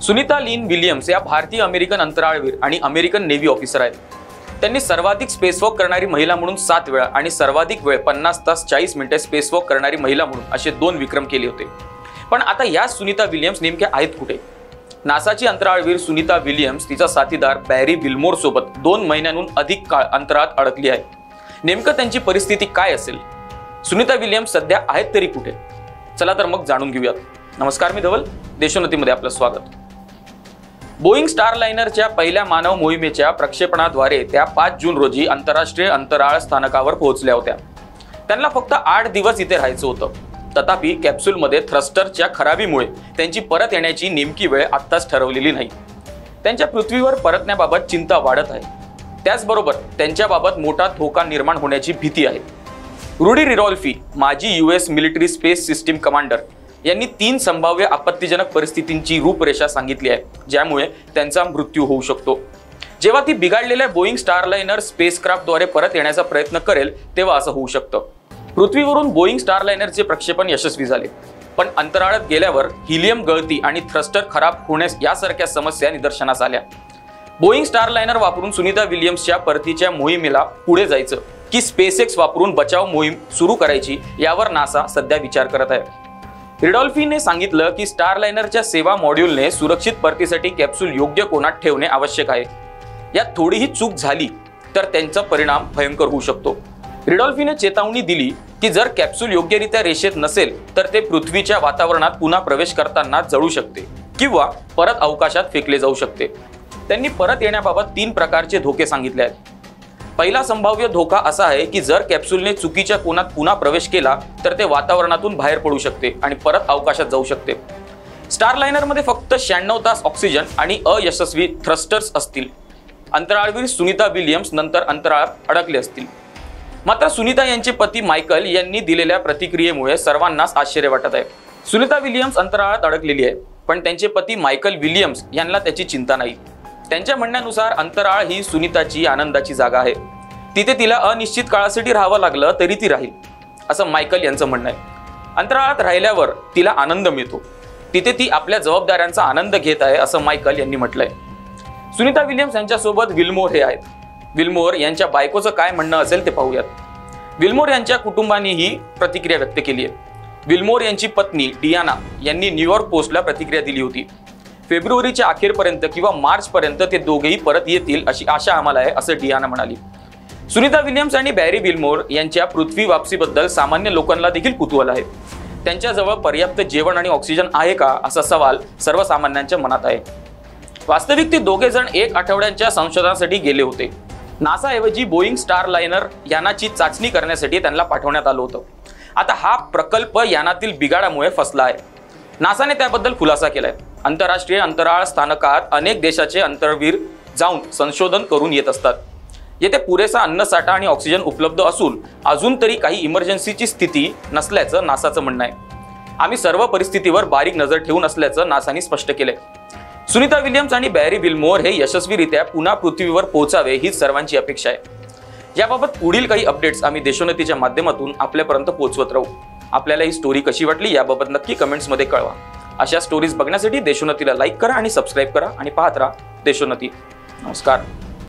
सुनीता लिन Williams या भारतीय American अंतराळवीर आणि अमेरिकन नेव्ही ऑफिसर आहेत। त्यांनी सर्वाधिक स्पेसवॉक करणारी महिला म्हणून 7 वेळा आणि सर्वाधिक वेळ 50 तास 40 मिनिटे स्पेसवॉक करणारी महिला म्हणून असे 2 विक्रम केले होते। पण आता या सुनीता विलियम्स नेमक्या आहेत कुठे? नासाची अंतराळवीर सुनीता विलियम्स तिचा साथीदार बॅरी विल्मोर सोबत 2 महिन्यांहून अधिक काळ अंतराळात अडकली आहे। नेमकं त्यांची परिस्थिती काय असेल? सुनीता विलियम्स सध्या आहेत तरी कुठे? चला तर मग जाणून घेऊयात। नमस्कार, मी धवल, देशोन्नतीमध्ये आपलं स्वागत। बोईंग स्टारलाइनरच्या पहिल्या मानव मोहिमेच्या प्रक्षेपणाद्वारे त्या 5 जून रोजी आंतरराष्ट्रीय अंतराळ स्थानकावर पोहोचल्या होत्या। त्यांना फक्त 8 दिवस इथे राहायचं होतं। तथापि कॅप्सूलमध्ये थ्रस्टरच्या खराबीमुळे त्यांची परत येण्याची नेमकी वेळ आत्ताच ठरवलेली नाही। त्यांच्या पृथ्वीवर परतण्याबाबत चिंता वाढत आहे। त्याचबरोबर त्यांच्याबाबत मोठा धोका निर्माण होण्याची भीती आहे। रुडी रिडॉल्फी, माजी US military space system commander, यांनी 3 संभाव्य आपत्तीजनक परिस्थितींची रूपरेषा सांगितली आहे ज्यामुळे त्यांचा मृत्यू होऊ शकतो। जेव्हा ती बिघडलेल्या बोईंग स्टारलाइनर स्पेसक्राफ्टद्वारे परत येण्याचा प्रयत्न करेल तेव्हा असं होऊ शकतं। पृथ्वीवरून बोईंग स्टारलाइनरचे प्रक्षेपण यशस्वी झाले, पण अंतराळात गेल्यावर हिलियम गळती आणि थ्रस्टर खराब होण्यास यासारख्या समस्या निदर्शनास आल्या। बोईंग स्टारलाइनर वापरून सुनीता विलियम्सच्या परतीच्या मोहिमेला पुढे जायचं की स्पेसएक्स वापरून बचाव मोहीम सुरू करायची यावर नासा सध्या विचार करत आहे। रिडॉल्फीने सांगितलं की स्टारलाइनरच्या सेवा मॉड्यूलने सुरक्षित परतीसाठी कॅप्सूल योग्य कोनात ठेवणे आवश्यक आहे। यात थोडीही चूक झाली तर त्यांचा परिणाम भयंकर होऊ शकतो। रिडॉल्फीने चेतावणी दिली की जर कॅप्सूल योग्यरित्या रेषेत नसेल तर ते पृथ्वीच्या वातावरणात पुन्हा प्रवेश करताना जळू शकते किंवा परत अवकाशात फेकले जाऊ शकते। त्यांनी परत येण्याबाबत 3 प्रकारचे धोके सांगितले आहेत। पहिला संभाव्य धोका असा आहे की जर कॅप्सूलने चुकीच्या कोनात पुन्हा प्रवेश केला तर ते वातावरणातून बाहेर पडू शकते आणि परत अवकाशात जाऊ शकते। स्टारलाइनरमध्ये फक्त 96 तास ऑक्सिजन आणि अयशस्वी थ्रस्टर्स असतील। अंतराळवीर सुनीता विलियम्स नंतर अंतराळात अडकले असतील। मात्र सुनीता यांचे पती मायकल यांनी दिलेल्या प्रतिक्रियेमुळे सर्वांनाच आश्चर्य वाटत आहे। सुनीता विलियम्स अंतराळात अडकलेली आहे, पण त्यांचे पती मायकल विलियम्स यांना त्याची चिंता नाही। त्यांच्या म्हणण्यानुसार अंतराळ ही सुनीताची आनंदाची जागा आहे। तिथे तिला अनिश्चित काळासाठी राहावं लागलं तरी ती राहील, असं मायकल यांचं म्हणणं आहे। अंतराळात राहिल्यावर तिला आनंद मिळतो, तिथे ती आपल्या जबाबदाऱ्यांचा आनंद घेत आहे, असं मायकल यांनी म्हटलंय। सुनीता विलियम्स यांच्यासोबत विल्मोर हे आहेत। विल्मोर यांच्या बायकोचं काय म्हणणं असेल ते पाहूयात। विल्मोर यांच्या कुटुंबाने ही प्रतिक्रिया व्यक्त केली आहे। विल्मोर यांची पत्नी डियाना यांनी न्यूयॉर्क पोस्टला प्रतिक्रिया दिली होती। फेब्रुवारीच्या अखेरपर्यंत किंवा मार्चपर्यंत ते दोघेही परत येतील अशी आशा आम्हाला आहे, असं डियाना म्हणाली। सुनीता विलियम्स आणि बॅरी विल्मोर यांच्या पृथ्वी वापसीबद्दल सामान्य लोकांना देखील कुतूहल आहे। त्यांच्याजवळ पर्याप्त जेवण आणि ऑक्सिजन आहे का, असा सवाल सर्वसामान्यांच्या मनात आहे। वास्तविक ते दोघे जण 1 आठवड्याच्या संशोधनासाठी गेले होते। नासाऐवजी बोईंग स्टारलाइनर यानाची चाचणी करण्यासाठी त्यांना पाठवण्यात आलं होतं। आता हा प्रकल्प यानातील बिघाडामुळे फसला आहे। नासाने त्याबद्दल खुलासा केलाय। आंतरराष्ट्रीय अंतराळ स्थानकात अनेक देशाचे अंतराळवीर जाऊन संशोधन करून येत असतात। येथे पुरेसा अन्नसाठा आणि ऑक्सिजन उपलब्ध असून अजून तरी काही इमर्जन्सीची स्थिती नसल्याचं नासाचं म्हणणं आहे। आम्ही सर्व परिस्थितीवर बारीक नजर ठेवून असल्याचं नासाने स्पष्ट केलंय। सुनीता विलियम्स आणि बॅरी विल्मोर हे यशस्वीरित्या पुन्हा पृथ्वीवर पोहोचावे हीच सर्वांची अपेक्षा आहे। याबाबत पुढील काही अपडेट्स आम्ही देशोन्नतीच्या माध्यमातून आपल्यापर्यंत पोहोचवत राहू। आपल्याला ही स्टोरी कशी वाटली याबाबत नक्की कमेंट्समध्ये कळवा। अशा स्टोरीज बघण्यासाठी देशोन्नतीला लाईक करा आणि सबस्क्राईब करा आणि पाहत राहा देशोन्नती। नमस्कार।